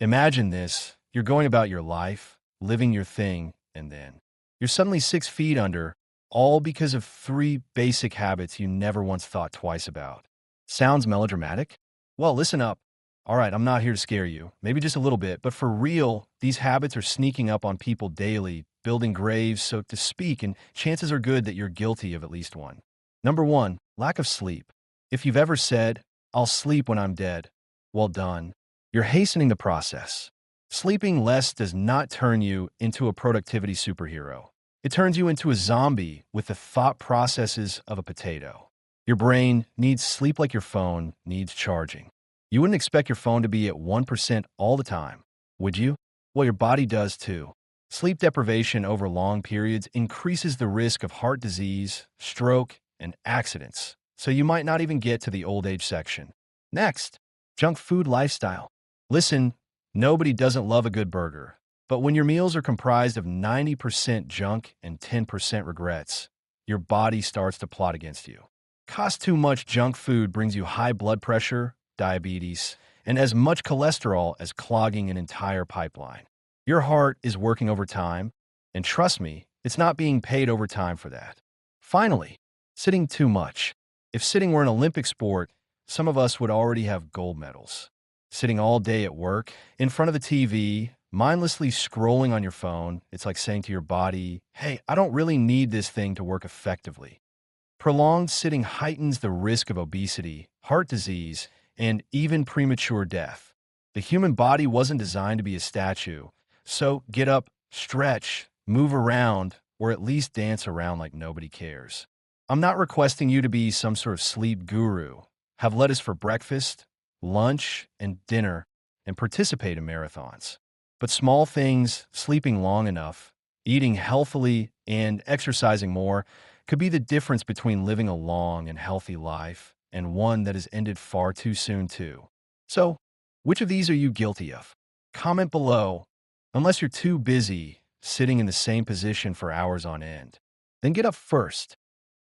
Imagine this. You're going about your life, living your thing, and then you're suddenly 6 feet under, all because of three basic habits you never once thought twice about. Sounds melodramatic? Well, listen up. All right, I'm not here to scare you, maybe just a little bit, but for real, these habits are sneaking up on people daily, building graves, so to speak, and chances are good that you're guilty of at least one. Number one, lack of sleep. If you've ever said, I'll sleep when I'm dead, well done. You're hastening the process. Sleeping less does not turn you into a productivity superhero. It turns you into a zombie with the thought processes of a potato. Your brain needs sleep like your phone needs charging. You wouldn't expect your phone to be at 1% all the time, would you? Well, your body does too. Sleep deprivation over long periods increases the risk of heart disease, stroke, and accidents, so you might not even get to the old age section. Next, junk food lifestyle. Listen, nobody doesn't love a good burger, but when your meals are comprised of 90% junk and 10% regrets, your body starts to plot against you. Cost too much junk food brings you high blood pressure, diabetes, and as much cholesterol as clogging an entire pipeline. Your heart is working overtime, and trust me, it's not being paid overtime for that. Finally, sitting too much. If sitting were an Olympic sport, some of us would already have gold medals. Sitting all day at work, in front of the TV, mindlessly scrolling on your phone, it's like saying to your body, hey, I don't really need this thing to work effectively. Prolonged sitting heightens the risk of obesity, heart disease, and even premature death. The human body wasn't designed to be a statue, so get up, stretch, move around, or at least dance around like nobody cares. I'm not requesting you to be some sort of sleep guru. Have lettuce for breakfast, lunch, and dinner, and participate in marathons. But small things, sleeping long enough, eating healthily, and exercising more could be the difference between living a long and healthy life and one that has ended far too soon, too. So, which of these are you guilty of? Comment below, unless you're too busy sitting in the same position for hours on end. Then get up first.